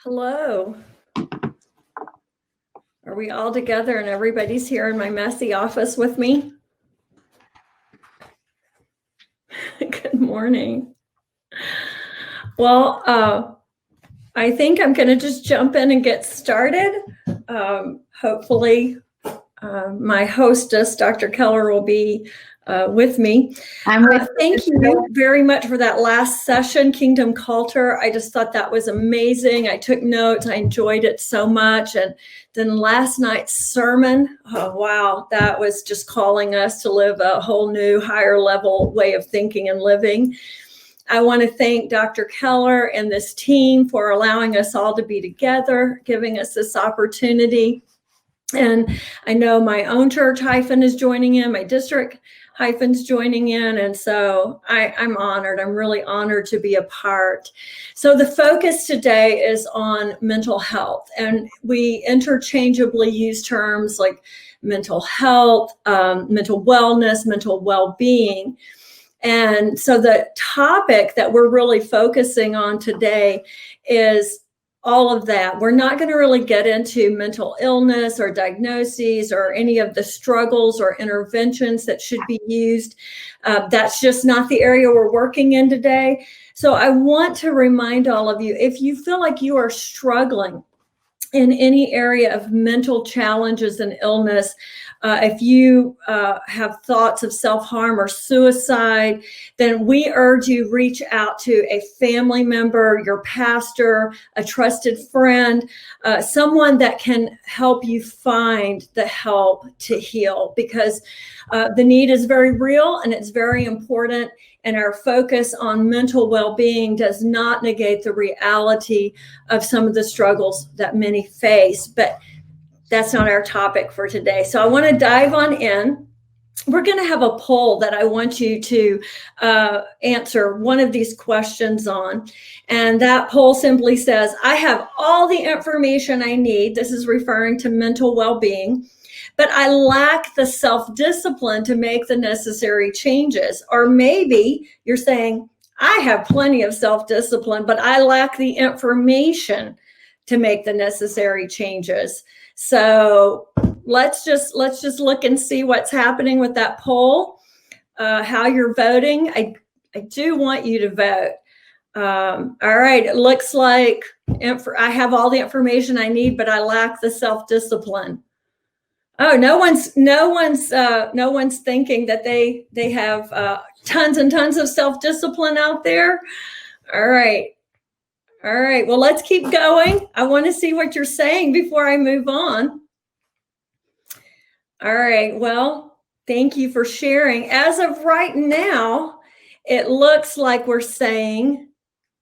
Hello. Are we all together and everybody's here in my messy office with me? Good morning. Well, I think I'm going to just jump in and get started. Hopefully, my hostess, Dr. Keller, will be with me. Thank you very much for that last session, Kingdom Culture. I just thought that was amazing. I took notes. I enjoyed it so much. And then last night's sermon, oh, wow, that was just calling us to live a whole new, higher level way of thinking and living. I want to thank Dr. Keller and this team for allowing us all to be together, giving us this opportunity. And I know my own church hyphen is joining in, my district hyphens joining in. And so I'm honored. I'm really honored to be a part. So the focus today is on mental health. And we interchangeably use terms like mental health, mental wellness, mental well-being. And so the topic that we're really focusing on today is all of that. We're not going to really get into mental illness or diagnoses or any of the struggles or interventions that should be used. That's just not the area we're working in today. So I want to remind all of you, if you feel like you are struggling in any area of mental challenges and illness, if you have thoughts of self-harm or suicide, then we urge you reach out to a family member, your pastor, a trusted friend, someone that can help you find the help to heal, because the need is very real and it's very important. And our focus on mental well-being does not negate the reality of some of the struggles that many face, but that's not our topic for today. So I want to dive on in. We're going to have a poll that I want you to answer one of these questions on. And that poll simply says, I have all the information I need. This is referring to mental well-being, but I lack the self-discipline to make the necessary changes. Or maybe you're saying, I have plenty of self-discipline, but I lack the information to make the necessary changes. So let's just look and see what's happening with that poll, how you're voting. I do want you to vote. All right, it looks like I have all the information I need, but I lack the self-discipline. Oh, no one's thinking that they have tons and tons of self-discipline out there. All right. All right. Well, let's keep going. I want to see what you're saying before I move on. All right. Well, thank you for sharing. As of right now, it looks like we're saying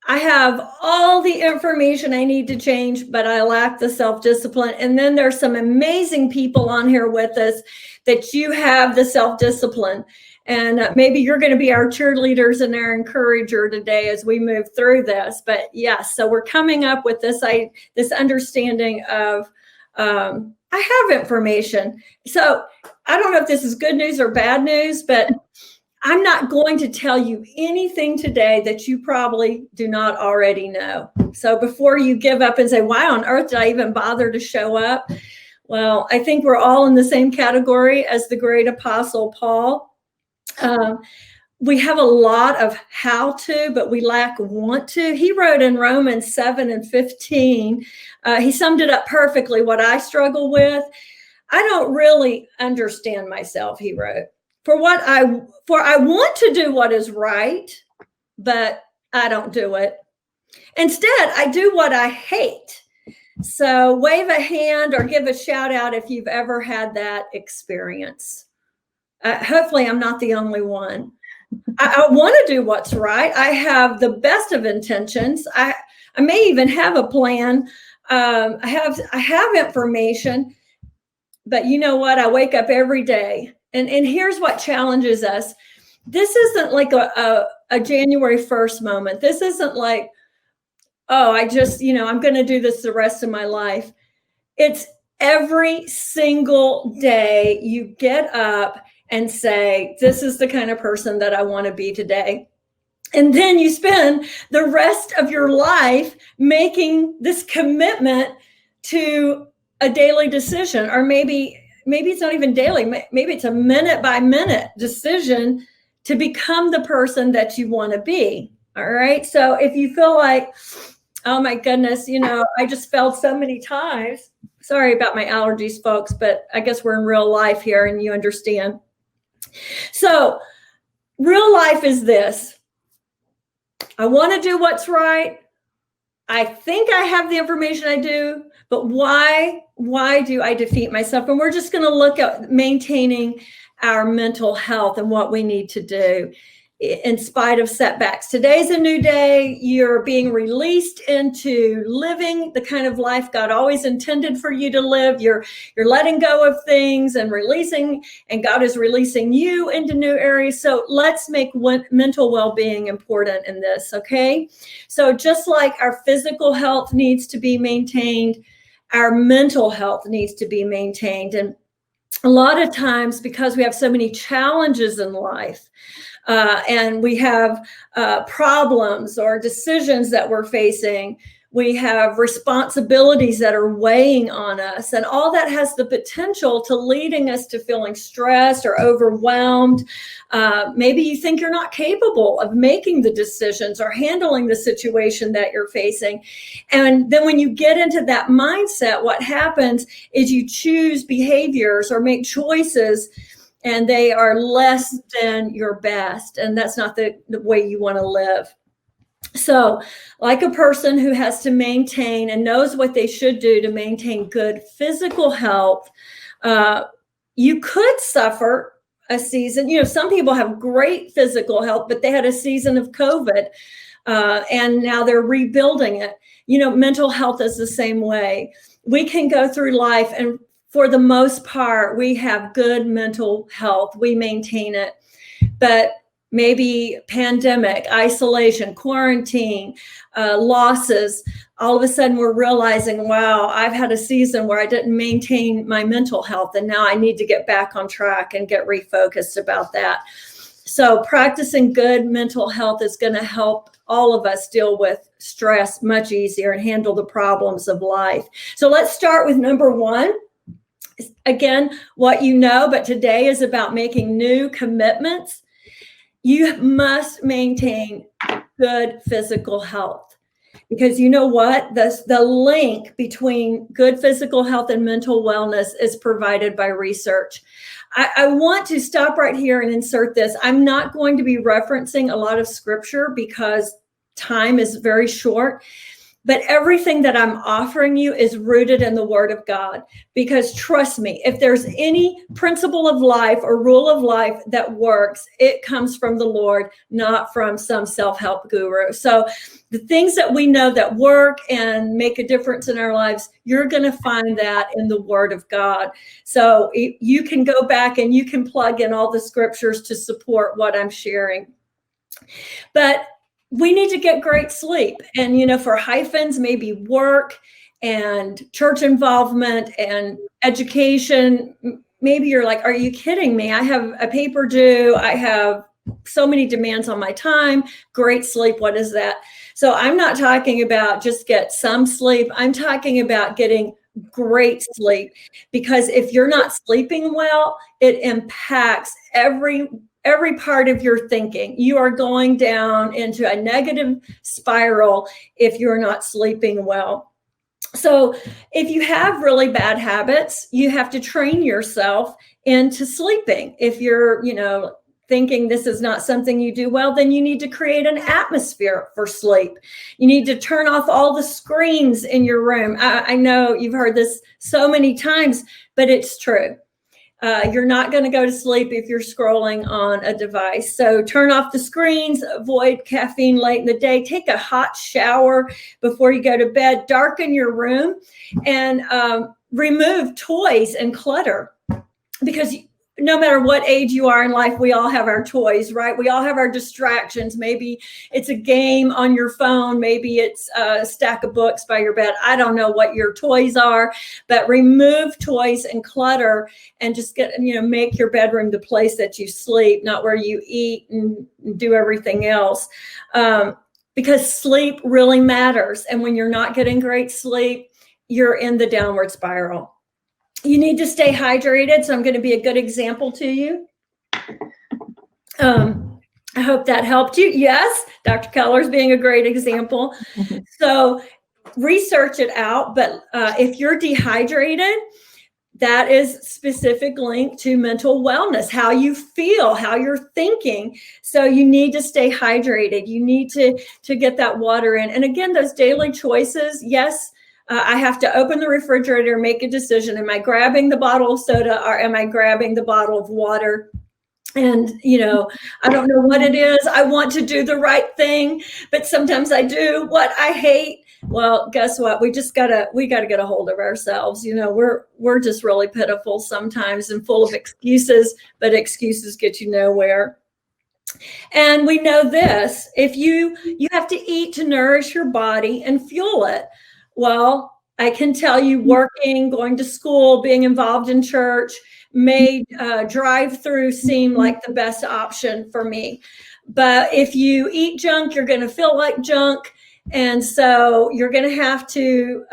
I have all the information I need to change, but I lack the self-discipline. And then there's some amazing people on here with us that you have the self-discipline. And maybe you're going to be our cheerleaders and our encourager today as we move through this. But yes, so we're coming up with this understanding of I have information. So I don't know if this is good news or bad news, but I'm not going to tell you anything today that you probably do not already know. So before you give up and say, why on earth did I even bother to show up? Well, I think we're all in the same category as the great apostle Paul. We have a lot of how to, but we lack want to. He wrote in Romans 7:15, he summed it up perfectly, what I struggle with. I don't really understand myself, he wrote. For I want to do what is right, but I don't do it. Instead, I do what I hate. So wave a hand or give a shout out if you've ever had that experience. Hopefully I'm not the only one. I want to do what's right. I have the best of intentions. I may even have a plan. I have information, but you know what? I wake up every day. And here's what challenges us. This isn't like a January 1st moment. This isn't like, oh, I'm going to do this the rest of my life. It's every single day you get up and say, this is the kind of person that I want to be today. And then you spend the rest of your life making this commitment to a daily decision, or maybe it's not even daily. Maybe it's a minute by minute decision to become the person that you want to be. All right. So if you feel like, oh my goodness, I just failed so many times. Sorry about my allergies, folks, but I guess we're in real life here and you understand. So real life is this. I want to do what's right. I think I have the information I do, but why do I defeat myself? And we're just going to look at maintaining our mental health and what we need to do in spite of setbacks. Today's a new day. You're being released into living the kind of life God always intended for you to live. You're letting go of things and releasing, and God is releasing you into new areas. So let's make mental well-being important in this, okay? So just like our physical health needs to be maintained, our mental health needs to be maintained. And a lot of times, because we have so many challenges in life, and we have problems or decisions that we're facing, we have responsibilities that are weighing on us, and all that has the potential to leading us to feeling stressed or overwhelmed. Maybe you think you're not capable of making the decisions or handling the situation that you're facing. And then when you get into that mindset, what happens is you choose behaviors or make choices, and they are less than your best. And that's not the way you want to live. So like a person who has to maintain and knows what they should do to maintain good physical health, you could suffer a season. Some people have great physical health, but they had a season of COVID, and now they're rebuilding it. Mental health is the same way. We can go through life, and for the most part, we have good mental health. We maintain it. But maybe pandemic, isolation, quarantine, losses, all of a sudden we're realizing, wow, I've had a season where I didn't maintain my mental health, and now I need to get back on track and get refocused about that. So practicing good mental health is going to help all of us deal with stress much easier and handle the problems of life. So let's start with number one. Again, what you know, but today is about making new commitments. You must maintain good physical health. Because you know what? The link between good physical health and mental wellness is provided by research. I want to stop right here and insert this. I'm not going to be referencing a lot of scripture because time is very short. But everything that I'm offering you is rooted in the Word of God. Because trust me, if there's any principle of life or rule of life that works, it comes from the Lord, not from some self-help guru. So the things that we know that work and make a difference in our lives, you're going to find that in the Word of God. So you can go back and you can plug in all the scriptures to support what I'm sharing. But we need to get great sleep. And, for hyphens, maybe work and church involvement and education. Maybe you're like, are you kidding me? I have a paper due. I have so many demands on my time. Great sleep. What is that? So I'm not talking about just get some sleep. I'm talking about getting great sleep, because if you're not sleeping well, it impacts every part of your thinking. You are going down into a negative spiral if you're not sleeping well. So if you have really bad habits, you have to train yourself into sleeping. If you're, thinking this is not something you do well, then you need to create an atmosphere for sleep. You need to turn off all the screens in your room. I know you've heard this so many times, but it's true. You're not going to go to sleep if you're scrolling on a device. So turn off the screens, avoid caffeine late in the day, take a hot shower before you go to bed, darken your room, and remove toys and clutter. Because no matter what age you are in life, we all have our toys, right? We all have our distractions. Maybe it's a game on your phone. Maybe it's a stack of books by your bed. I don't know what your toys are, but remove toys and clutter and just make your bedroom the place that you sleep, not where you eat and do everything else. Because sleep really matters. And when you're not getting great sleep, you're in the downward spiral. You need to stay hydrated. So I'm going to be a good example to you. I hope that helped you. Yes, Dr. Keller's being a great example. So research it out. But if you're dehydrated, that is specific link to mental wellness, how you feel, how you're thinking. So you need to stay hydrated. You need to get that water in. And again, those daily choices, yes, I have to open the refrigerator, make a decision. Am I grabbing the bottle of soda or am I grabbing the bottle of water? And, I don't know what it is. I want to do the right thing, but sometimes I do what I hate. Well, guess what? We gotta get a hold of ourselves. We're just really pitiful sometimes and full of excuses, but excuses get you nowhere. And we know this, if you have to eat to nourish your body and fuel it. Well, I can tell you working, going to school, being involved in church made drive-through seem like the best option for me. But if you eat junk, you're going to feel like junk. And so you're going to have to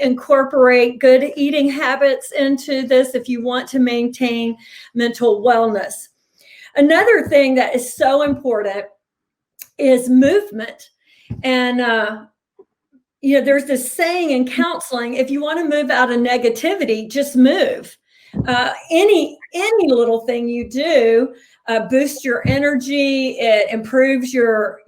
incorporate good eating habits into this if you want to maintain mental wellness. Another thing that is so important is movement. And there's this saying in counseling, if you want to move out of negativity, just move. Any little thing you do boosts your energy. It improves your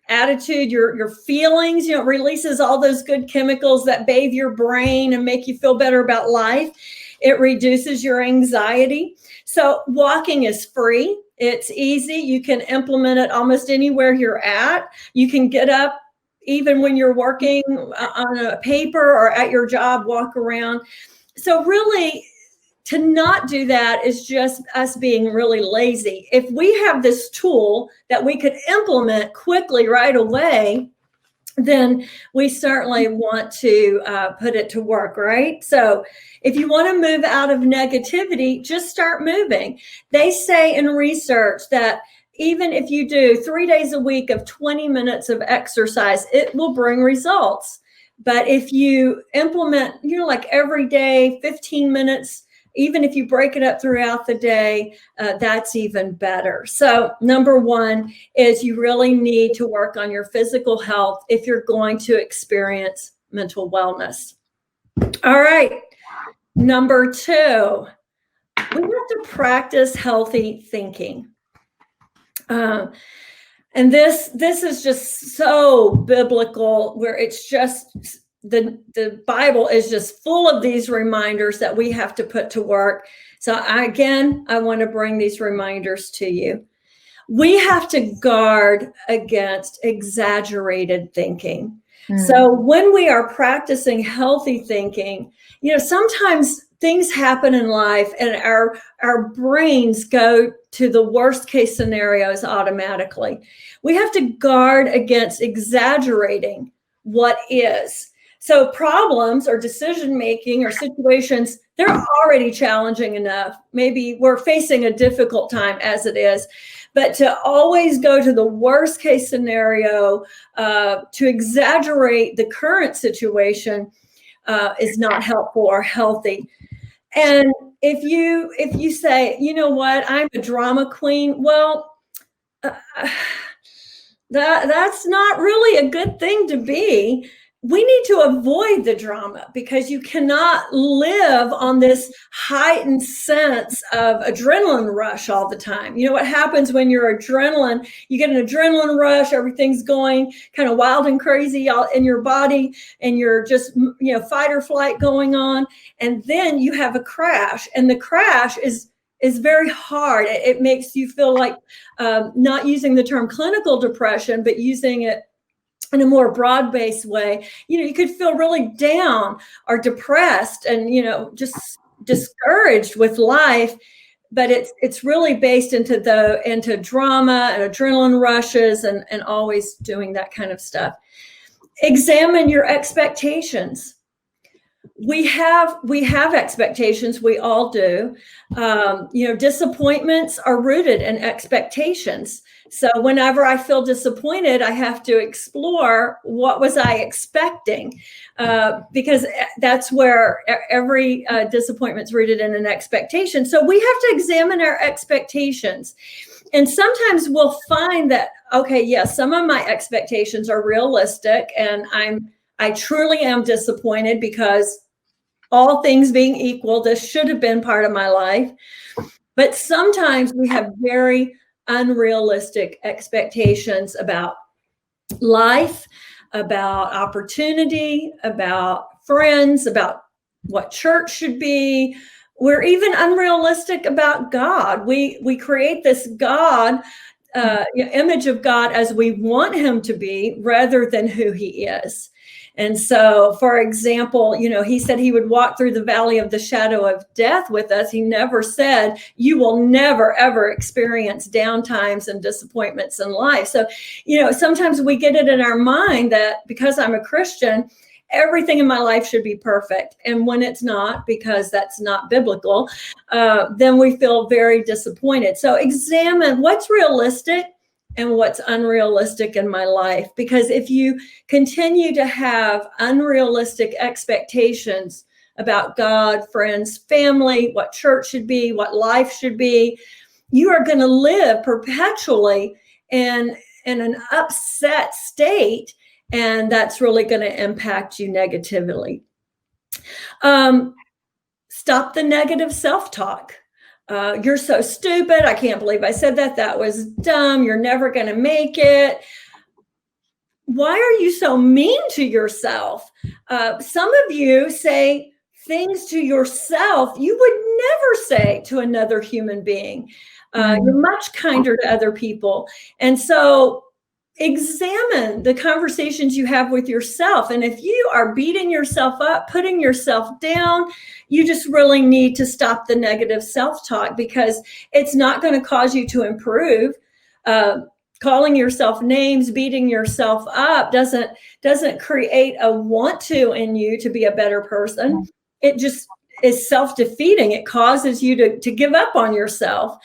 attitude, your feelings. It releases all those good chemicals that bathe your brain and make you feel better about life. It reduces your anxiety. So walking is free. It's easy. You can implement it almost anywhere you're at. You can get up even when you're working on a paper or at your job, walk around. So really, to not do that is just us being really lazy. If we have this tool that we could implement quickly right away, then we certainly want to put it to work, right? So if you want to move out of negativity, just start moving. They say in research that even if you do 3 days a week of 20 minutes of exercise, it will bring results. But if you implement, like every day, 15 minutes even if you break it up throughout the day, that's even better. So number one is you really need to work on your physical health if you're going to experience mental wellness. All right. Number two, we have to practice healthy thinking. And this is just so biblical, where it's just the Bible is just full of these reminders that we have to put to work. So I want to bring these reminders to you. We have to guard against exaggerated thinking. So when we are practicing healthy thinking, sometimes things happen in life and our brains go to the worst case scenarios automatically. We have to guard against exaggerating what is. So problems or decision making or situations, they're already challenging enough. Maybe we're facing a difficult time as it is. But to always go to the worst case scenario, to exaggerate the current situation is not helpful or healthy. And if you say, you know what, I'm a drama queen, well, that's not really a good thing to be. We need to avoid the drama, because you cannot live on this heightened sense of adrenaline rush all the time. You know what happens when you get an adrenaline rush, everything's going kind of wild and crazy in your body, and you're just, fight or flight going on. And then you have a crash, and the crash is very hard. It makes you feel like, not using the term clinical depression, but using it in a more broad-based way, you could feel really down or depressed and, just discouraged with life. But it's really based into drama and adrenaline rushes and always doing that kind of stuff. Examine your expectations. We have expectations. We all do. Disappointments are rooted in expectations. So whenever I feel disappointed, I have to explore, what was I expecting? Because that's where every disappointment is rooted in an expectation. So we have to examine our expectations. And sometimes we'll find that, okay, yes, some of my expectations are realistic, and I truly am disappointed because, all things being equal, this should have been part of my life. But sometimes we have very unrealistic expectations about life, about opportunity, about friends, about what church should be. We're even unrealistic about God. We create this God, image of God as we want him to be, rather than who he is. And so, for example, he said he would walk through the valley of the shadow of death with us. He never said you will never, ever experience downtimes and disappointments in life. So, sometimes we get it in our mind that because I'm a Christian, everything in my life should be perfect. And when it's not, because that's not biblical, then we feel very disappointed. So examine what's realistic and what's unrealistic in my life. Because if you continue to have unrealistic expectations about God, friends, family, what church should be, what life should be, you are going to live perpetually in an upset state, and that's really going to impact you negatively. Stop the negative self-talk. You're so stupid. I can't believe I said that. That was dumb. You're never going to make it. Why are you so mean to yourself? Some of you say things to yourself you would never say to another human being. You're much kinder to other people. And so examine the conversations you have with yourself. And if you are beating yourself up, putting yourself down, you just really need to stop the negative self-talk, because it's not going to cause you to improve. Calling yourself names, beating yourself up doesn't create a want to in you to be a better person. It just is self-defeating. It causes you to give up on yourself.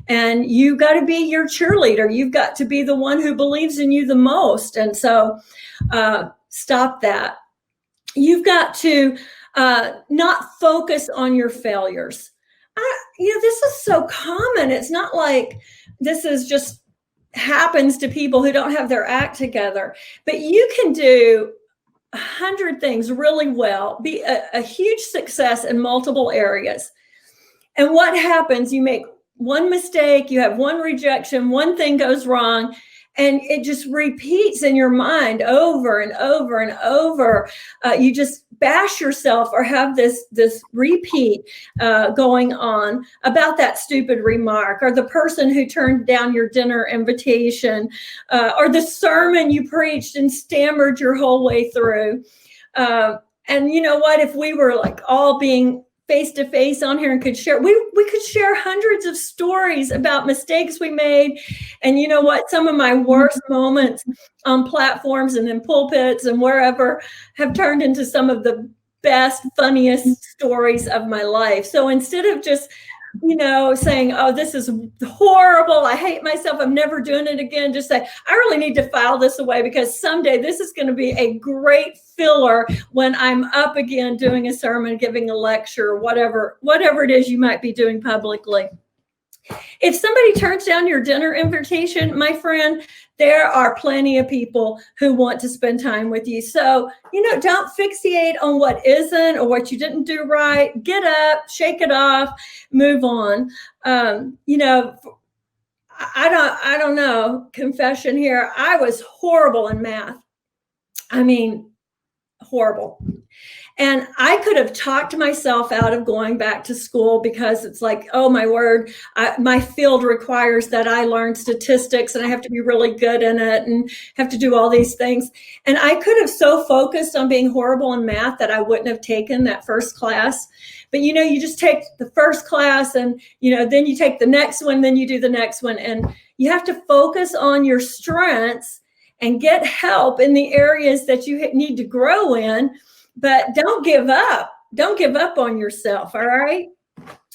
And you got to be your cheerleader. You've got to be the one who believes in you the most. And so stop that. You've got to not focus on your failures. This is so common. It's not like this is just happens to people who don't have their act together, but you can do 100 things really well, be a huge success in multiple areas. And what happens? You make one mistake, you have one rejection, one thing goes wrong, and it just repeats in your mind over and over and over. You just bash yourself or have this repeat going on about that stupid remark, or the person who turned down your dinner invitation, or the sermon you preached and stammered your whole way through. And you know what? If we were like all being face to face on here and could share, we could share hundreds of stories about mistakes we made. And you know what? Some of my worst moments on platforms and in pulpits and wherever have turned into some of the best, funniest stories of my life. So instead of just, saying, oh, this is horrible, I hate myself, I'm never doing it again, just say, I really need to file this away, because someday this is going to be a great filler when I'm up again doing a sermon, giving a lecture, whatever it is you might be doing publicly. If somebody turns down your dinner invitation, my friend, there are plenty of people who want to spend time with you. So, don't fixate on what isn't or what you didn't do right. Get up, shake it off, move on. I don't know, confession here. I was horrible in math. I mean, horrible. And I could have talked myself out of going back to school, because it's like, oh my word, my field requires that I learn statistics and I have to be really good in it and have to do all these things. And I could have so focused on being horrible in math that I wouldn't have taken that first class. But you just take the first class and, then you take the next one, then you do the next one. And you have to focus on your strengths and get help in the areas that you need to grow in. But don't give up. Don't give up on yourself. All right.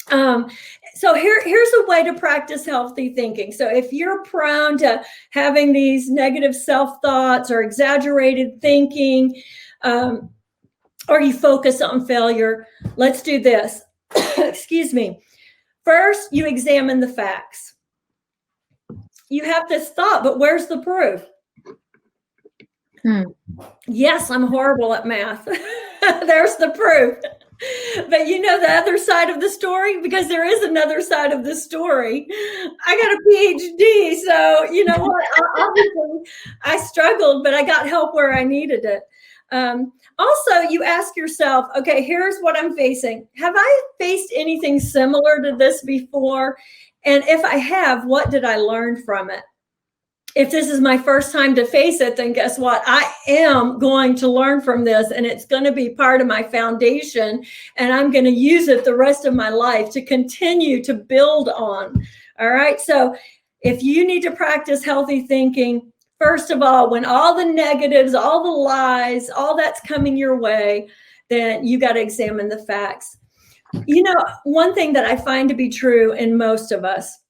So here's a way to practice healthy thinking. So if you're prone to having these negative self-thoughts or exaggerated thinking, or you focus on failure, let's do this. Excuse me. First, you examine the facts. You have this thought, but where's the proof? Yes, I'm horrible at math. There's the proof. But the other side of the story, because there is another side of the story. I got a PhD, so you know what? Obviously, I struggled, but I got help where I needed it. Also, you ask yourself, okay, here's what I'm facing. Have I faced anything similar to this before? And if I have, what did I learn from it? If this is my first time to face it, then guess what? I am going to learn from this, and it's going to be part of my foundation, and I'm going to use it the rest of my life to continue to build on. All right. So if you need to practice healthy thinking, first of all, when all the negatives, all the lies, all that's coming your way, then you got to examine the facts. One thing that I find to be true in most of us,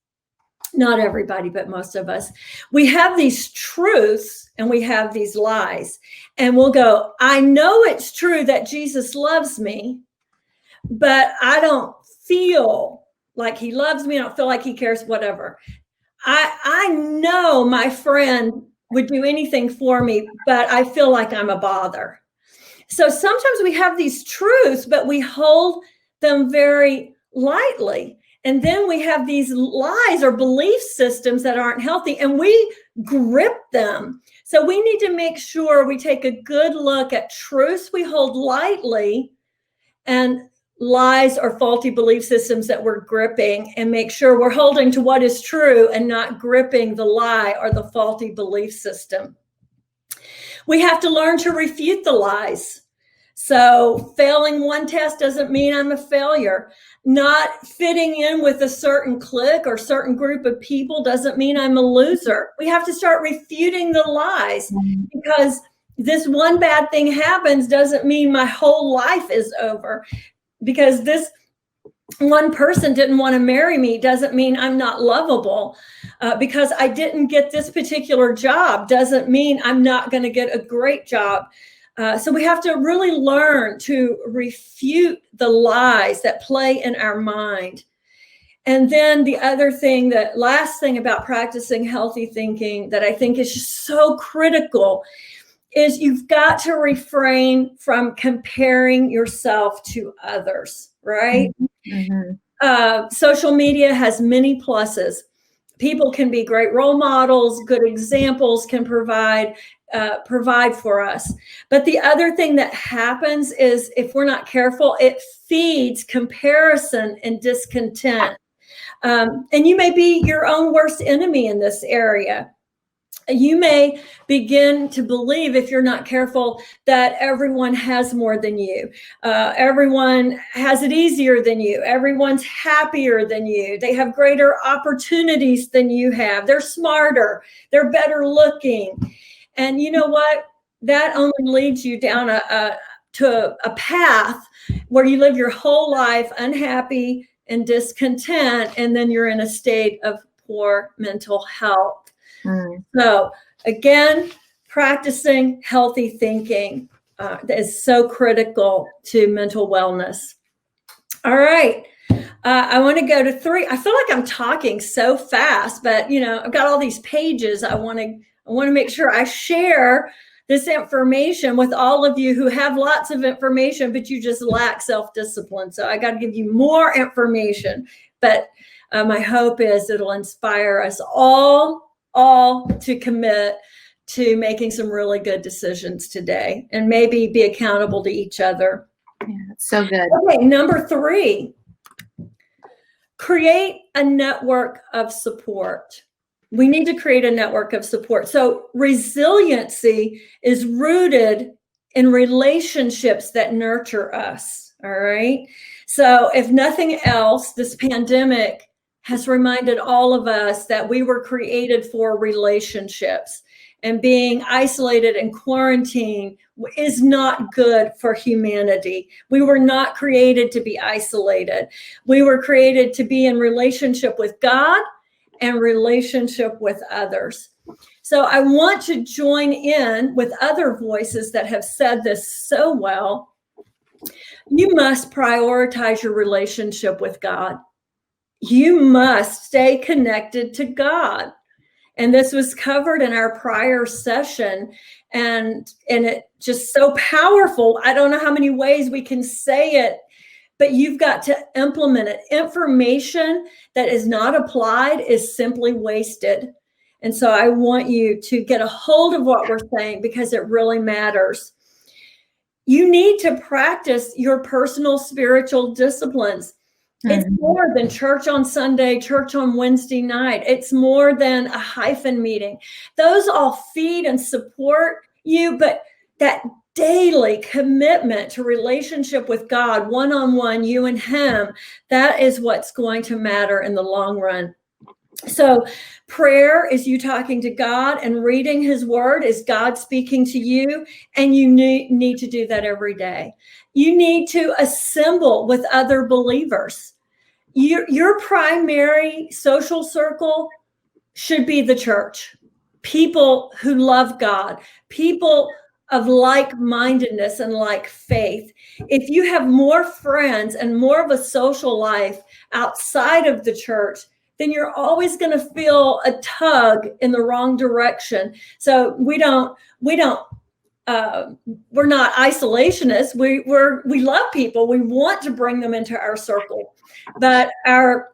not everybody, but most of us, we have these truths and we have these lies. And we'll go, I know it's true that Jesus loves me, but I don't feel like he loves me. I don't feel like he cares, whatever. I know my friend would do anything for me, but I feel like I'm a bother. So sometimes we have these truths, but we hold them very lightly. And then we have these lies or belief systems that aren't healthy, and we grip them. So we need to make sure we take a good look at truths we hold lightly and lies or faulty belief systems that we're gripping, and make sure we're holding to what is true and not gripping the lie or the faulty belief system. We have to learn to refute the lies. So failing one test doesn't mean I'm a failure. Not fitting in with a certain clique or certain group of people doesn't mean I'm a loser. We have to start refuting the lies, because this one bad thing happens doesn't mean my whole life is over. Because this one person didn't want to marry me doesn't mean I'm not lovable. Because I didn't get this particular job doesn't mean I'm not going to get a great job. So we have to really learn to refute the lies that play in our mind. And then the other thing, the last thing about practicing healthy thinking that I think is just so critical is you've got to refrain from comparing yourself to others, right? Mm-hmm. Social media has many pluses. People can be great role models, good examples, can provide for us. But the other thing that happens is if we're not careful, it feeds comparison and discontent. And you may be your own worst enemy in this area. You may begin to believe, if you're not careful, that everyone has more than you. Everyone has it easier than you. Everyone's happier than you. They have greater opportunities than you have. They're smarter. They're better looking. And you know what? That only leads you down to a path where you live your whole life unhappy and discontent, and then you're in a state of poor mental health. So again, practicing healthy thinking is so critical to mental wellness. All right. I want to go to 3. I feel like I'm talking so fast, but I've got all these pages. I want to make sure I share this information with all of you who have lots of information, but you just lack self-discipline. So I got to give you more information, but my hope is it'll inspire us all to commit to making some really good decisions today and maybe be accountable to each other. Yeah, that's so good. Okay, number 3, create a network of support. We need to create a network of support. So resiliency is rooted in relationships that nurture us, all right? So if nothing else, this pandemic has reminded all of us that we were created for relationships, and being isolated and quarantined is not good for humanity. We were not created to be isolated. We were created to be in relationship with God and relationship with others. So I want to join in with other voices that have said this so well. You must prioritize your relationship with God. You must stay connected to God. And this was covered in our prior session, and it just so powerful. I don't know how many ways we can say it, but you've got to implement it. Information that is not applied is simply wasted. And so I want you to get a hold of what we're saying because it really matters. You need to practice your personal spiritual disciplines. It's more than church on Sunday, church on Wednesday night. It's more than a hyphen meeting. Those all feed and support you, but that daily commitment to relationship with God, one-on-one, you and him, that is what's going to matter in the long run. So prayer is you talking to God, and reading his word is God speaking to you, and you need to do that every day. You need to assemble with other believers. Your primary social circle should be the church. People who love God, people of like-mindedness and like faith. If you have more friends and more of a social life outside of the church, then you're always going to feel a tug in the wrong direction. So we're not isolationists. We love people. We want to bring them into our circle, but our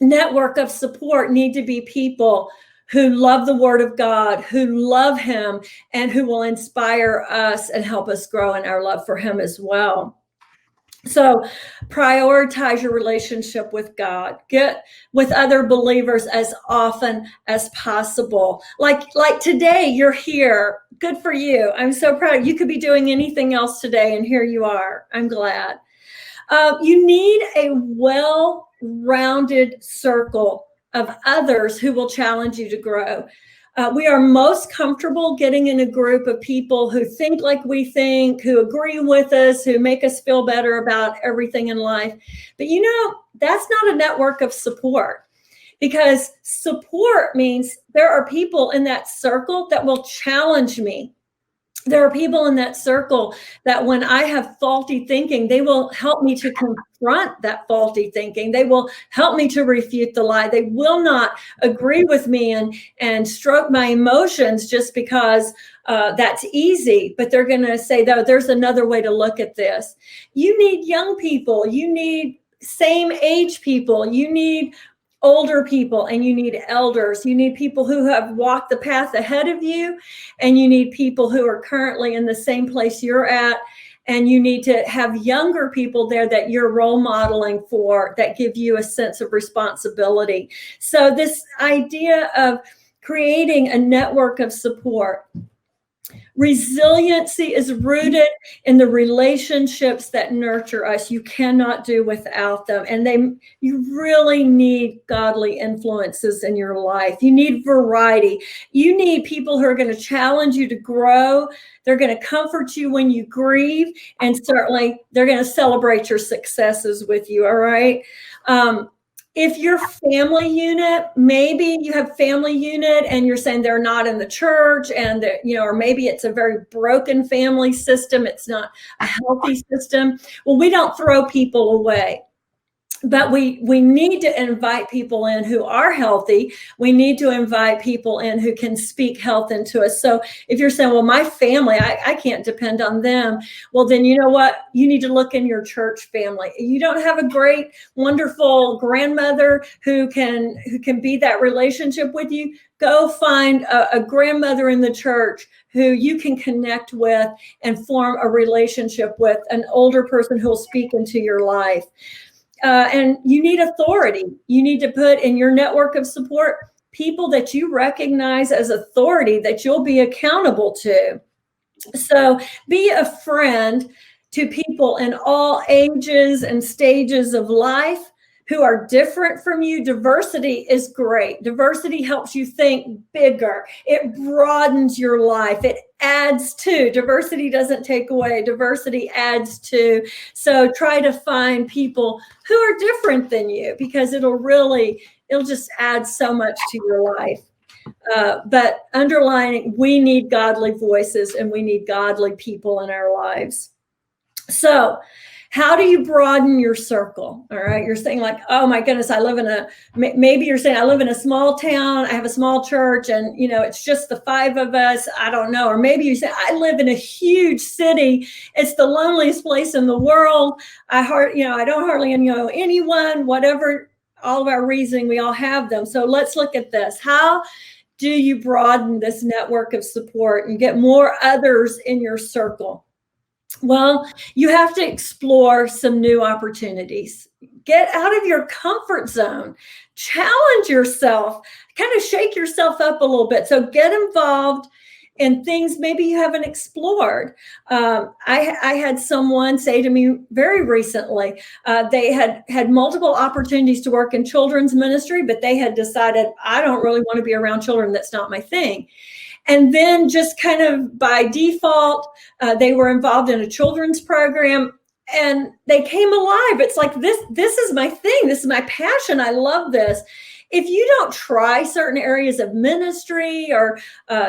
network of support need to be people who love the Word of God, who love him, and who will inspire us and help us grow in our love for him as well. So prioritize your relationship with God. Get with other believers as often as possible. Like today, you're here. Good for you. I'm so proud. You could be doing anything else today, and here you are. I'm glad. You need a well-rounded circle of others who will challenge you to grow. We are most comfortable getting in a group of people who think like we think, who agree with us, who make us feel better about everything in life. But that's not a network of support, because support means there are people in that circle that will challenge me. There are people in that circle that when I have faulty thinking, they will help me to confront that faulty thinking. They will help me to refute the lie. They will not agree with me and stroke my emotions just because that's easy, but they're going to say, though, there's another way to look at this. You need young people, you need same age people, you need older people, and you need elders. You need people who have walked the path ahead of you, and you need people who are currently in the same place you're at. And you need to have younger people there that you're role modeling for, that give you a sense of responsibility. So this idea of creating a network of support. Resiliency is rooted in the relationships that nurture us. You cannot do without them. And you really need godly influences in your life. You need variety. You need people who are going to challenge you to grow. They're going to comfort you when you grieve. And certainly they're going to celebrate your successes with you. All right. If your family unit, maybe you have family unit and you're saying they're not in the church, and or maybe it's a very broken family system. It's not a healthy system. Well, we don't throw people away. But we need to invite people in who are healthy. We need to invite people in who can speak health into us. So if you're saying, well, my family, I can't depend on them. Well, then you know what? You need to look in your church family. You don't have a great, wonderful grandmother who can be that relationship with you. Go find a grandmother in the church who you can connect with and form a relationship with, an older person who will speak into your life. And you need authority. You need to put in your network of support people that you recognize as authority that you'll be accountable to. So be a friend to people in all ages and stages of life who are different from you. Diversity is great. Diversity helps you think bigger. It broadens your life. It adds to. Diversity doesn't take away. Diversity adds to. So try to find people who are different than you, because it'll just add so much to your life. But underlining, we need godly voices and we need godly people in our lives. So how do you broaden your circle? All right. You're saying like, oh my goodness, maybe you're saying I live in a small town. I have a small church and, it's just the 5 of us. I don't know. Or maybe you say, I live in a huge city. It's the loneliest place in the world. I don't hardly know anyone, whatever, all of our reasoning, we all have them. So let's look at this. How do you broaden this network of support and get more others in your circle? Well, you have to explore some new opportunities. Get out of your comfort zone. Challenge yourself. Kind of shake yourself up a little bit. So get involved in things maybe you haven't explored. I had someone say to me very recently, they had multiple opportunities to work in children's ministry, but they had decided, I don't really want to be around children. That's not my thing. And then just kind of by default, they were involved in a children's program and they came alive. It's like, this is my thing. This is my passion. I love this. If you don't try certain areas of ministry or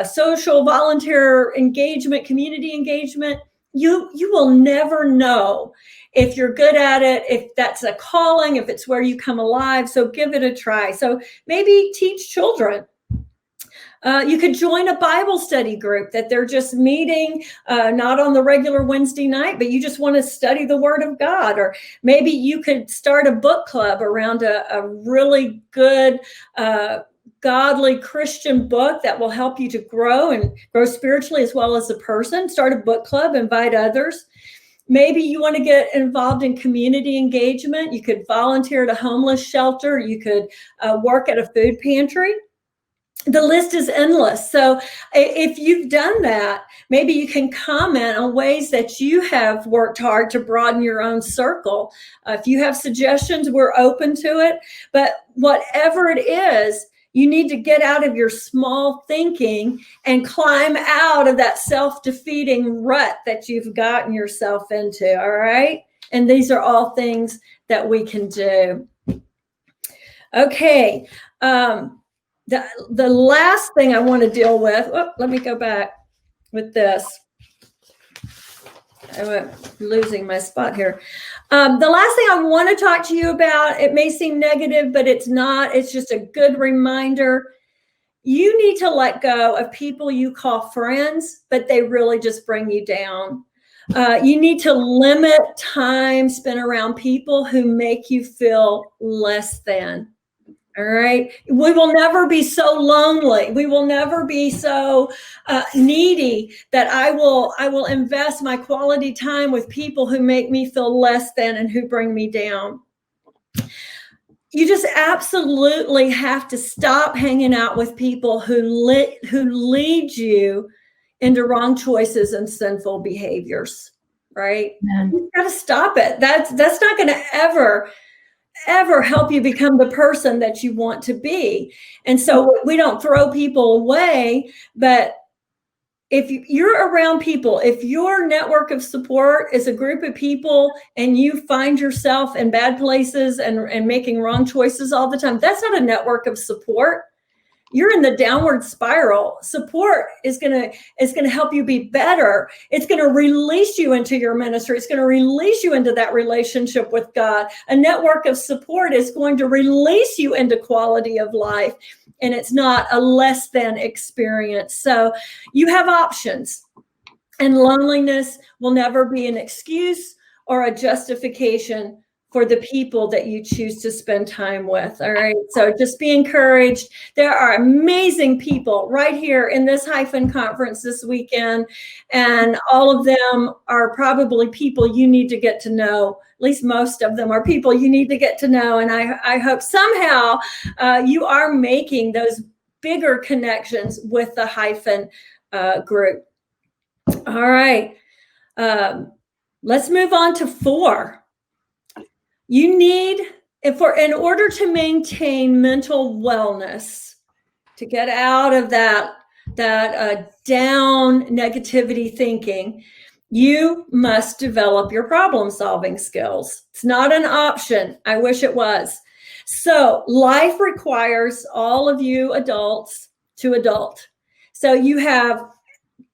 social volunteer engagement, community engagement, you will never know if you're good at it, if that's a calling, if it's where you come alive. So give it a try. So maybe teach children. You could join a Bible study group that they're just meeting, not on the regular Wednesday night, but you just want to study the Word of God. Or maybe you could start a book club around a really good, godly Christian book that will help you to grow and grow spiritually as well as a person. Start a book club, invite others. Maybe you want to get involved in community engagement. You could volunteer at a homeless shelter. You could work at a food pantry. The list is endless. So if you've done that, maybe you can comment on ways that you have worked hard to broaden your own circle. If you have suggestions, we're open to it. But whatever it is, you need to get out of your small thinking and climb out of that self-defeating rut that you've gotten yourself into, all right? And these are all things that we can do. Okay. The last thing I want to deal with, let me go back with this. I'm losing my spot here. The last thing I want to talk to you about, it may seem negative, but it's not. It's just a good reminder. You need to let go of people you call friends, but they really just bring you down. You need to limit time spent around people who make you feel less than. All right. We will never be so lonely. We will never be so needy that I will invest my quality time with people who make me feel less than and who bring me down. You just absolutely have to stop hanging out with people who lead you into wrong choices and sinful behaviors. Right? You've got to stop it. That's not going to ever help you become the person that you want to be. And so we don't throw people away, but if you're around people, if your network of support is a group of people and you find yourself in bad places and making wrong choices all the time, that's not a network of support. You're in the downward spiral. Support is going to help you be better. It's going to release you into your ministry. It's going to release you into that relationship with God. A network of support is going to release you into quality of life, and it's not a less than experience. So you have options, and loneliness will never be an excuse or a justification for the people that you choose to spend time with. All right. So just be encouraged. There are amazing people right here in this Hyphen conference this weekend. And all of them are probably people you need to get to know. At least most of them are people you need to get to know. And I hope somehow you are making those bigger connections with the Hyphen group. All right. Let's move on to 4. You need, in order to maintain mental wellness, to get out of that down negativity thinking, you must develop your problem-solving skills. It's not an option. I wish it was. So life requires all of you adults to adult. So you have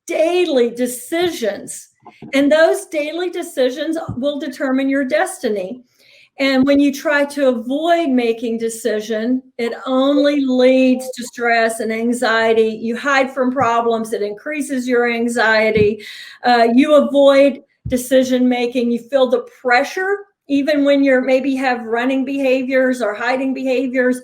daily decisions, and those daily decisions will determine your destiny. And when you try to avoid making decision, it only leads to stress and anxiety. You hide from problems, it increases your anxiety. You avoid decision making. You feel the pressure, even when you're maybe have running behaviors or hiding behaviors.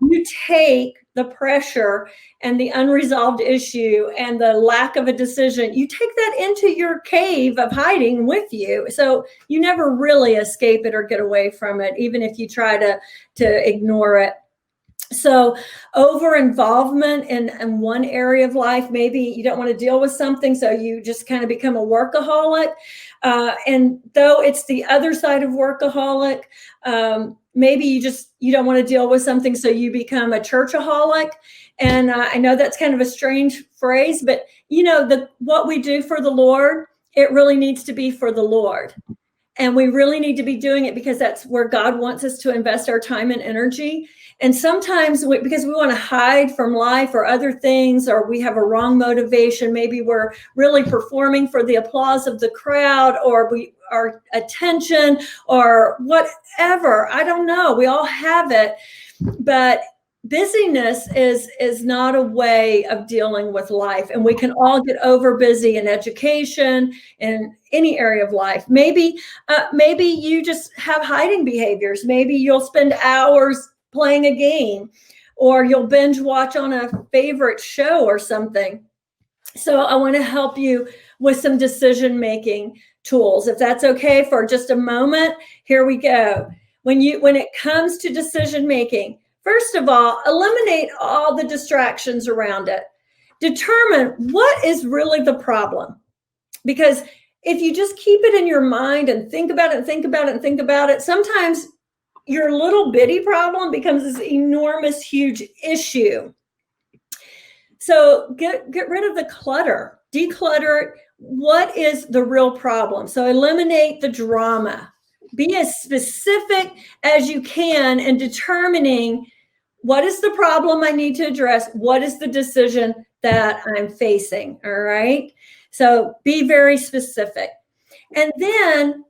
You take the pressure and the unresolved issue and the lack of a decision, you take that into your cave of hiding with you. So you never really escape it or get away from it, even if you try to ignore it. So over involvement in one area of life, maybe you don't want to deal with something, so you just kind of become a workaholic. And though it's the other side of workaholic, maybe you don't want to deal with something, so you become a churchaholic. And I know that's kind of a strange phrase, but what we do for the Lord, it really needs to be for the Lord. And we really need to be doing it because that's where God wants us to invest our time and energy. And sometimes because we want to hide from life or other things, or we have a wrong motivation, maybe we're really performing for the applause of the crowd, or our attention, or whatever. I don't know. We all have it. But busyness is not a way of dealing with life. And we can all get over busy in education, in any area of life. Maybe you just have hiding behaviors. Maybe you'll spend hours playing a game, or you'll binge watch on a favorite show or something. So I want to help you with some decision-making tools. If that's okay for just a moment, here we go. When it comes to decision-making, first of all, eliminate all the distractions around it. Determine what is really the problem. Because if you just keep it in your mind and think about it and think about it and think about it, sometimes your little bitty problem becomes this enormous, huge issue. So get rid of the clutter, declutter it. What is the real problem? So eliminate the drama. Be as specific as you can in determining what is the problem I need to address? What is the decision that I'm facing? All right. So be very specific. And then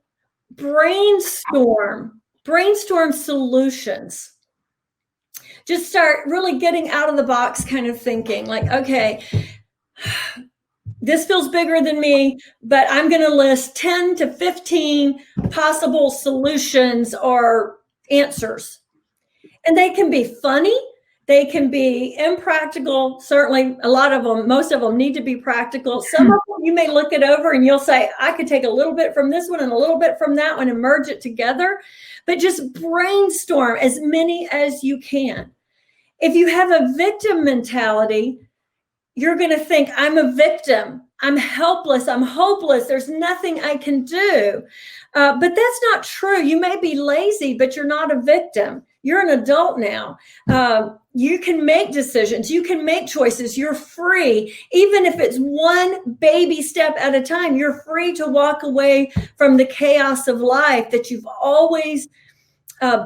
brainstorm solutions. Just start really getting out of the box kind of thinking, like, okay, this feels bigger than me, but I'm going to list 10 to 15 possible solutions or answers. And they can be funny. They can be impractical. Certainly, a lot of them, most of them need to be practical. Some of them, you may look it over and you'll say, I could take a little bit from this one and a little bit from that one and merge it together. But just brainstorm as many as you can. If you have a victim mentality, you're going to think, I'm a victim. I'm helpless. I'm hopeless. There's nothing I can do. But that's not true. You may be lazy, but you're not a victim. You're an adult now. You can make decisions. You can make choices. You're free. Even if it's one baby step at a time, you're free to walk away from the chaos of life that you've always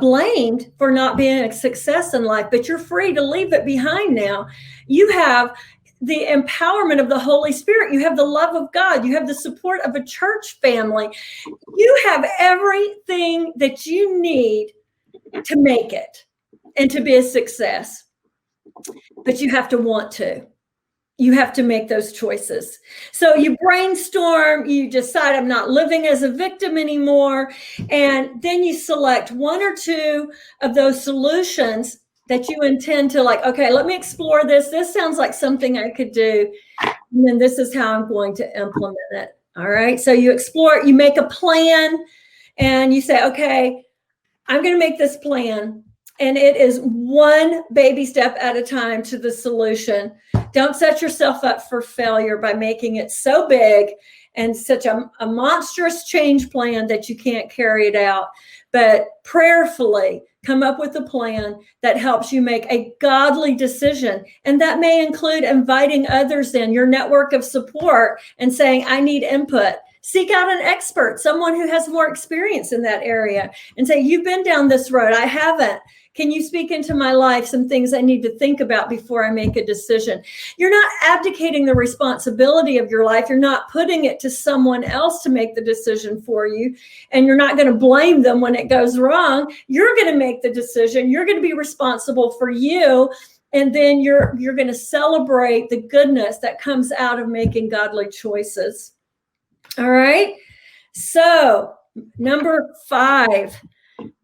blamed for not being a success in life. But you're free to leave it behind now. You have the empowerment of the Holy Spirit. You have the love of God. You have the support of a church family. You have everything that you need to make it and to be a success. But you have to want to. You have to make those choices. So you brainstorm, you decide, I'm not living as a victim anymore. And then you select one or two of those solutions that you intend to, like, okay, let me explore this. This sounds like something I could do. And then this is how I'm going to implement it. All right. So you explore, you make a plan and you say, okay, I'm going to make this plan. And it is one baby step at a time to the solution. Don't set yourself up for failure by making it so big and such a monstrous change plan that you can't carry it out. But prayerfully come up with a plan that helps you make a godly decision. And that may include inviting others in, your network of support, and saying, I need input. Seek out an expert, someone who has more experience in that area, and say, you've been down this road. I haven't. Can you speak into my life some things I need to think about before I make a decision? You're not abdicating the responsibility of your life. You're not putting it to someone else to make the decision for you. And you're not going to blame them when it goes wrong. You're going to make the decision. You're going to be responsible for you. And then you're going to celebrate the goodness that comes out of making godly choices. All right. So number 5,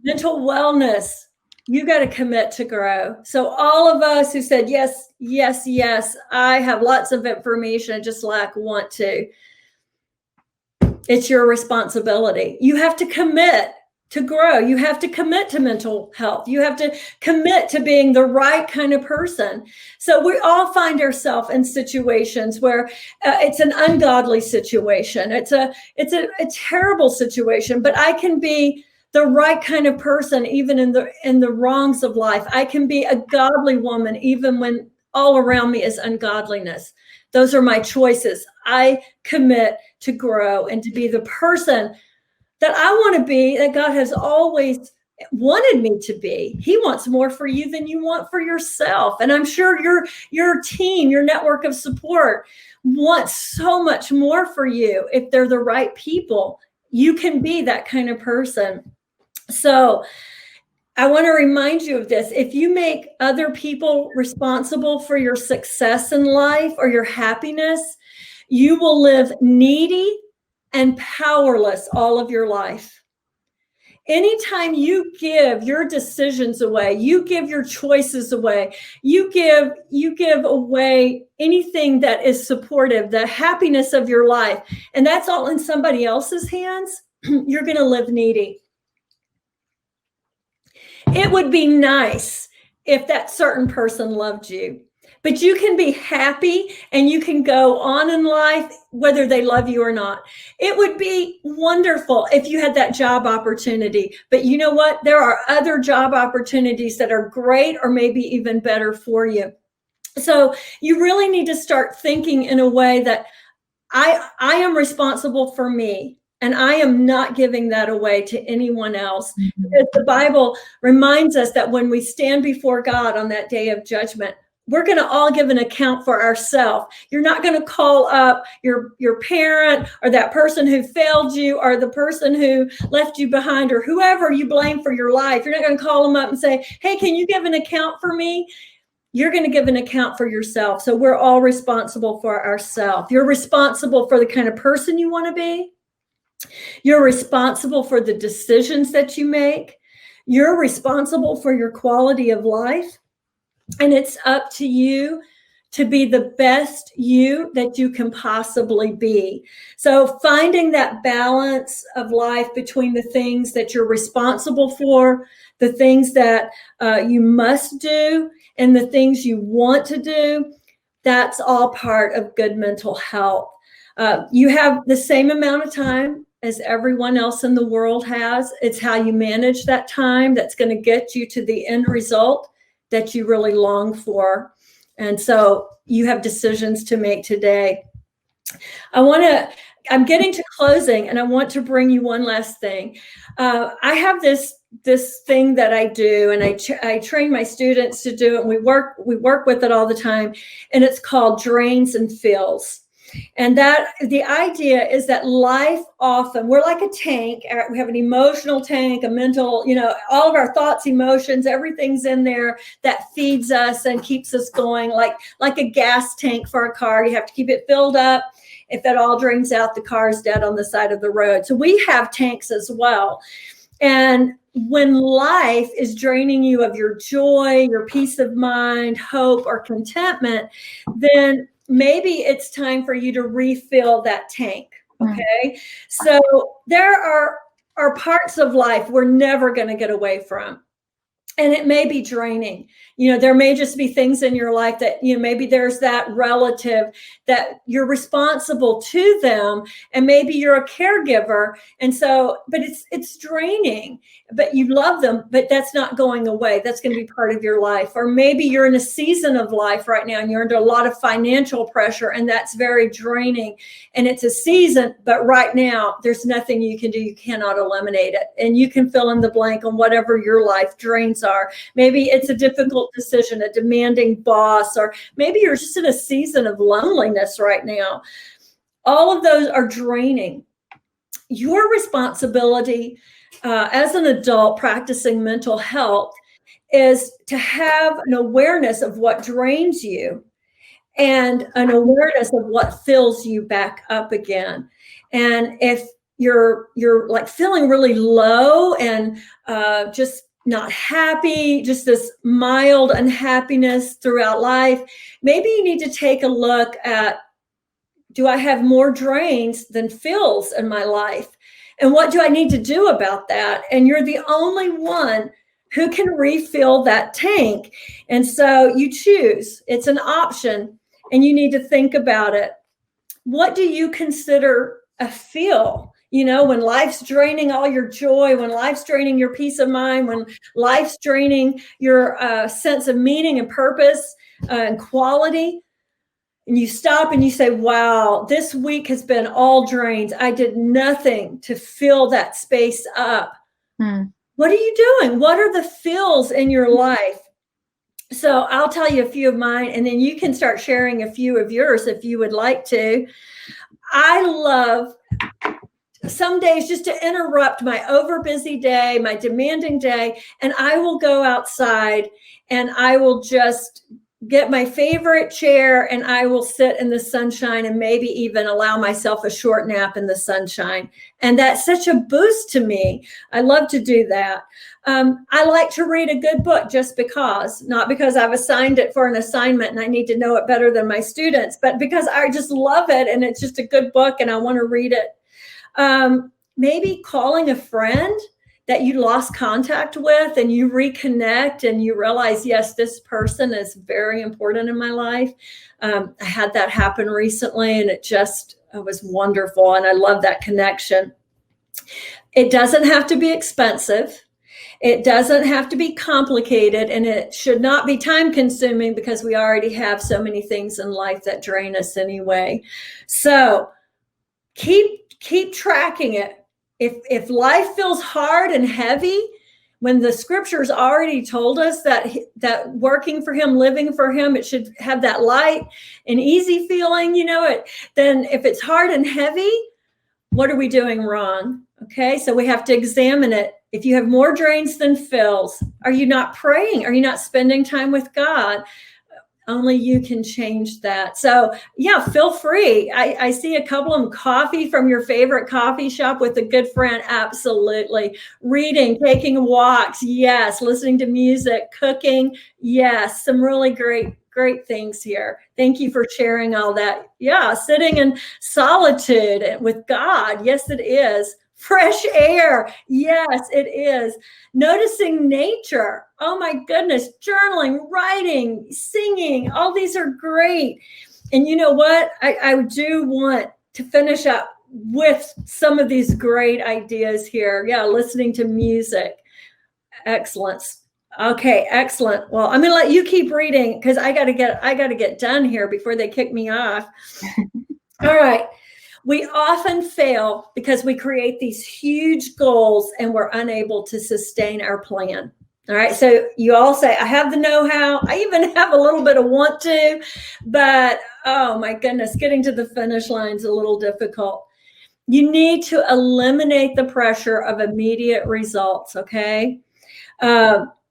mental wellness. You got to commit to grow. So all of us who said, yes, yes, yes, I have lots of information, I just lack want to. It's your responsibility. You have to commit to grow. You have to commit to mental health. You have to commit to being the right kind of person. So we all find ourselves in situations where it's an ungodly situation. It's a terrible situation, but I can be the right kind of person even in the wrongs of life. I can be a godly woman even when all around me is ungodliness. Those are my choices. I commit to grow and to be the person that I want to be, that God has always wanted me to be. He wants more for you than you want for yourself. And I'm sure your team, your network of support wants so much more for you. If they're the right people, you can be that kind of person. So I want to remind you of this. If you make other people responsible for your success in life or your happiness, you will live needy and powerless all of your life. Anytime you give your decisions away, you give your choices away, you give away anything that is supportive, the happiness of your life, and that's all in somebody else's hands, you're going to live needy. It would be nice if that certain person loved you, but you can be happy and you can go on in life whether they love you or not. It would be wonderful if you had that job opportunity, but you know what? There are other job opportunities that are great or maybe even better for you. So you really need to start thinking in a way that I am responsible for me. And I am not giving that away to anyone else. Because the Bible reminds us that when we stand before God on that day of judgment, we're going to all give an account for ourselves. You're not going to call up your parent or that person who failed you or the person who left you behind or whoever you blame for your life. You're not going to call them up and say, hey, can you give an account for me? You're going to give an account for yourself. So we're all responsible for ourselves. You're responsible for the kind of person you want to be. You're responsible for the decisions that you make. You're responsible for your quality of life. And it's up to you to be the best you that you can possibly be. So finding that balance of life between the things that you're responsible for, the things that you must do, and the things you want to do, that's all part of good mental health. You have the same amount of time as everyone else in the world has. It's how you manage that time that's going to get you to the end result that you really long for. And so you have decisions to make today. I'm getting to closing, and I want to bring you one last thing. I have this thing that I do, and I train my students to do it. And we work with it all the time, and it's called drains and fills. And that the idea is that life often, we're like a tank. We have an emotional tank, a mental, all of our thoughts, emotions, everything's in there that feeds us and keeps us going, like a gas tank for a car. You have to keep it filled up. If it all drains out, the car is dead on the side of the road. So we have tanks as well. And when life is draining you of your joy, your peace of mind, hope, or contentment, then maybe it's time for you to refill that tank. Okay. So there are parts of life we're never going to get away from. And it may be draining. There may just be things in your life that, maybe there's that relative that you're responsible to them, and maybe you're a caregiver. And so, but it's draining, but you love them, but that's not going away. That's going to be part of your life. Or maybe you're in a season of life right now and you're under a lot of financial pressure, and that's very draining. And it's a season, but right now there's nothing you can do. You cannot eliminate it. And you can fill in the blank on whatever your life drains are. Maybe it's a difficult decision, a demanding boss, or maybe you're just in a season of loneliness right now. All of those are draining. Your responsibility as an adult practicing mental health is to have an awareness of what drains you and an awareness of what fills you back up again. And if you're like feeling really low and just not happy, just this mild unhappiness throughout life, maybe you need to take a look at, do I have more drains than fills in my life? And what do I need to do about that? And you're the only one who can refill that tank. And so you choose. It's an option, and you need to think about it. What do you consider a fill? When life's draining all your joy, when life's draining your peace of mind, when life's draining your sense of meaning and purpose and quality, and you stop and you say, wow, this week has been all drains. I did nothing to fill that space up. What are you doing? What are the fills in your life? So I'll tell you a few of mine, and then you can start sharing a few of yours if you would like to. I love some days just to interrupt my overbusy day, my demanding day, and I will go outside and I will just get my favorite chair and I will sit in the sunshine and maybe even allow myself a short nap in the sunshine. And that's such a boost to me. I love to do that. I like to read a good book just because, not because I've assigned it for an assignment and I need to know it better than my students, but because I just love it and it's just a good book and I want to read it. Maybe calling a friend that you lost contact with and you reconnect and you realize, yes, this person is very important in my life. I had that happen recently and it was wonderful. And I love that connection. It doesn't have to be expensive. It doesn't have to be complicated, and it should not be time consuming because we already have so many things in life that drain us anyway. So keep tracking it. If life feels hard and heavy, when the scriptures already told us that working for him, living for him, it should have that light and easy feeling, then if it's hard and heavy, what are we doing wrong? Okay, so we have to examine it. If you have more drains than fills, are you not praying? Are you not spending time with God? Only you can change that. So yeah, feel free. I see a couple of them. Coffee from your favorite coffee shop with a good friend. Absolutely. Reading, taking walks. Yes. Listening to music, cooking. Yes. Some really great things here. Thank you for sharing all that. Yeah. Sitting in solitude with God. Yes, it is. Fresh air. Yes, it is. Noticing nature. Oh my goodness. Journaling, writing, singing. All these are great. And you know what? I do want to finish up with some of these great ideas here. Yeah, listening to music. Excellence. Okay, excellent. Well, I'm going to let you keep reading because I got to get done here before they kick me off. All right. We often fail because we create these huge goals and we're unable to sustain our plan. All right. So you all say, I have the know-how. I even have a little bit of want to, but oh my goodness, getting to the finish line is a little difficult. You need to eliminate the pressure of immediate results. Okay.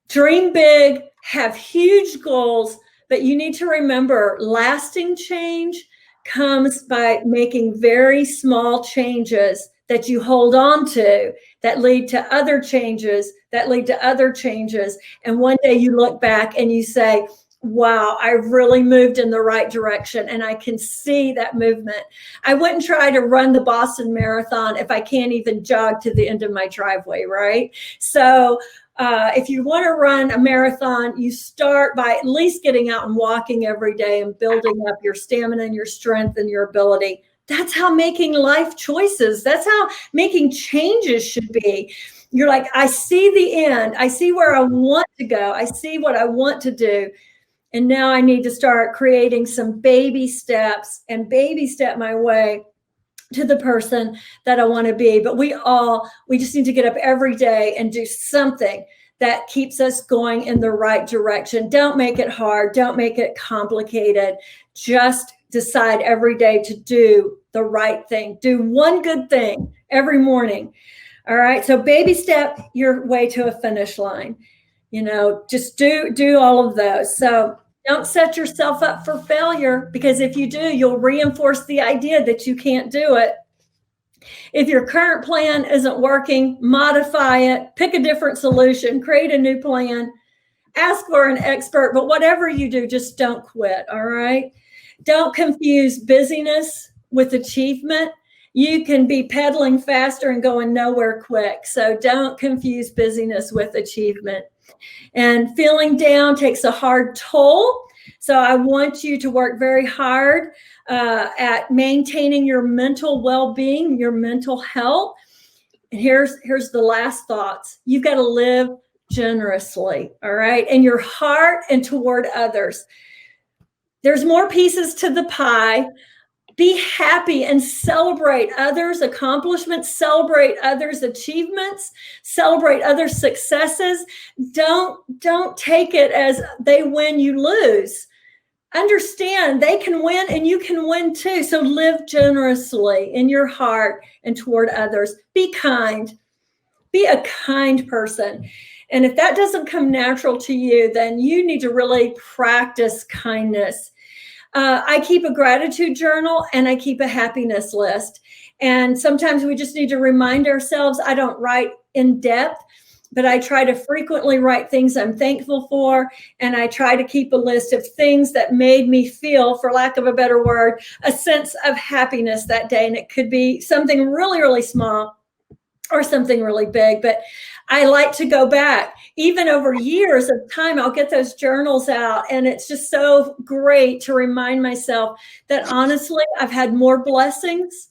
Dream big, have huge goals, but you need to remember lasting change comes by making very small changes that you hold on to that lead to other changes that lead to other changes. And one day you look back and you say, wow, I've really moved in the right direction and I can see that movement. I wouldn't try to run the Boston Marathon if I can't even jog to the end of my driveway, right? So if you want to run a marathon, you start by at least getting out and walking every day and building up your stamina and your strength and your ability. That's how making life choices. That's how making changes should be. You're like, I see the end. I see where I want to go. I see what I want to do. And now I need to start creating some baby steps and baby step my way to the person that I want to be. But we just need to get up every day and do something that keeps us going in the right direction. Don't make it hard. Don't make it complicated. Just decide every day to do the right thing. Do one good thing every morning. All right. So baby step your way to a finish line. Just do all of those. So don't set yourself up for failure, because if you do, you'll reinforce the idea that you can't do it. If your current plan isn't working, modify it, pick a different solution, create a new plan, ask for an expert, but whatever you do, just don't quit. All right. Don't confuse busyness with achievement. You can be pedaling faster and going nowhere quick. So don't confuse busyness with achievement. And feeling down takes a hard toll. So I want you to work very hard at maintaining your mental well-being, your mental health. And here's the last thoughts. You've got to live generously, all right? In your heart and toward others. There's more pieces to the pie. Be happy and celebrate others' accomplishments, celebrate others' achievements, celebrate others' successes. Don't take it as they win, you lose. Understand they can win and you can win too. So live generously in your heart and toward others. Be kind. Be a kind person. And if that doesn't come natural to you, then you need to really practice kindness. I keep a gratitude journal and I keep a happiness list. And sometimes we just need to remind ourselves, I don't write in depth, but I try to frequently write things I'm thankful for. And I try to keep a list of things that made me feel, for lack of a better word, a sense of happiness that day. And it could be something really, really small or something really big. But I like to go back. Even over years of time, I'll get those journals out. And it's just so great to remind myself that honestly, I've had more blessings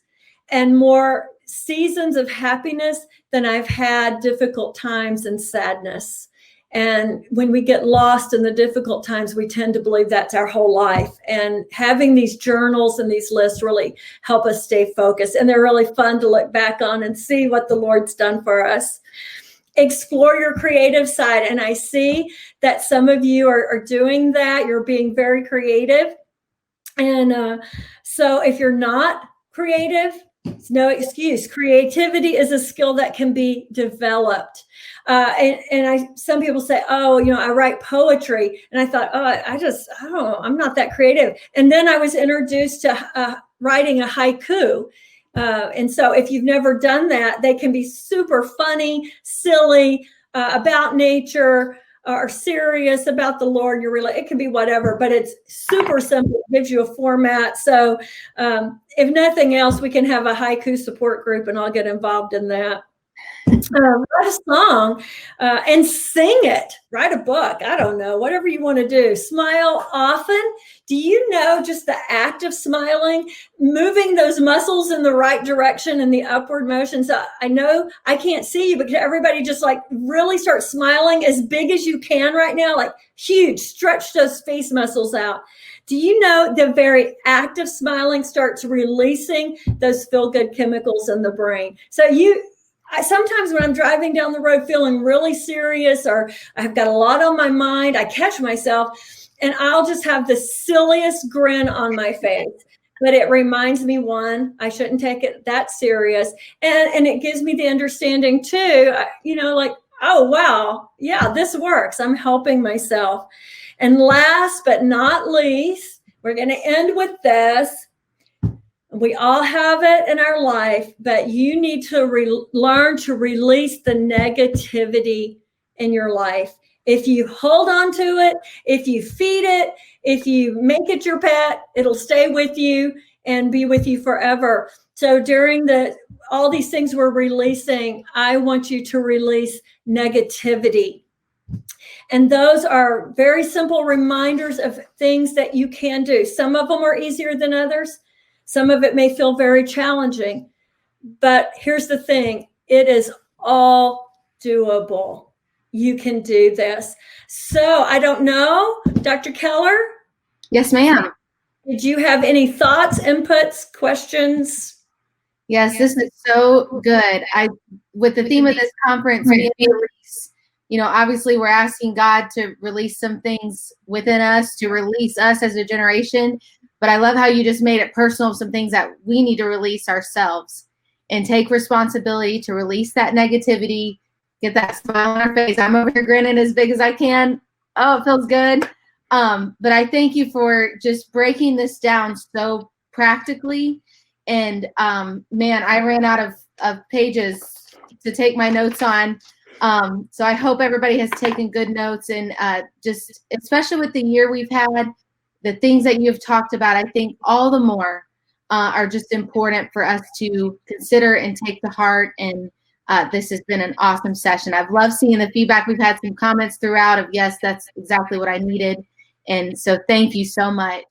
and more seasons of happiness than I've had difficult times and sadness. And when we get lost in the difficult times, we tend to believe that's our whole life. And having these journals and these lists really help us stay focused. And they're really fun to look back on and see what the Lord's done for us. explore your creative side. And I see that some of you are doing that. You're being very creative. And so if you're not creative, it's no excuse. Creativity is a skill that can be developed. Some people say, oh, I write poetry. And I thought, oh, I don't know, I'm not that creative. And then I was introduced to writing a haiku. And so if you've never done that, they can be super funny, silly, about nature, or serious about the Lord. It can be whatever, but it's super simple. It gives you a format. So if nothing else, we can have a haiku support group and I'll get involved in that. Write a song and sing it. Write a book. I don't know, whatever you want to do. Smile often. Do you know just the act of smiling, moving those muscles in the right direction in the upward motion? So I know I can't see you, but everybody just like really start smiling as big as you can right now, like huge, stretch those face muscles out. Do you know the very act of smiling starts releasing those feel-good chemicals in the brain? So sometimes when I'm driving down the road feeling really serious or I've got a lot on my mind, I catch myself and I'll just have the silliest grin on my face. But it reminds me, one, I shouldn't take it that serious. And it gives me the understanding too, like, oh, wow, yeah, this works. I'm helping myself. And last but not least, we're going to end with this. We all have it in our life, but you need to learn to release the negativity in your life. If you hold on to it, if you feed it, if you make it your pet, it'll stay with you and be with you forever. So during all these things we're releasing, I want you to release negativity. And those are very simple reminders of things that you can do. Some of them are easier than others. Some of it may feel very challenging, but here's the thing. It is all doable. You can do this. So I don't know, Dr. Keller? Yes, ma'am. Did you have any thoughts, inputs, questions? Yes, this is so good. With the theme of this conference, obviously we're asking God to release some things within us, to release us as a generation. But I love how you just made it personal, some things that we need to release ourselves and take responsibility to release that negativity, get that smile on our face. I'm over here grinning as big as I can. Oh, it feels good. But I thank you for just breaking this down so practically. And man, I ran out of pages to take my notes on. So I hope everybody has taken good notes and just, especially with the year we've had, the things that you've talked about, I think all the more are just important for us to consider and take to heart. And this has been an awesome session. I've loved seeing the feedback. We've had some comments throughout of, yes, that's exactly what I needed. And so thank you so much.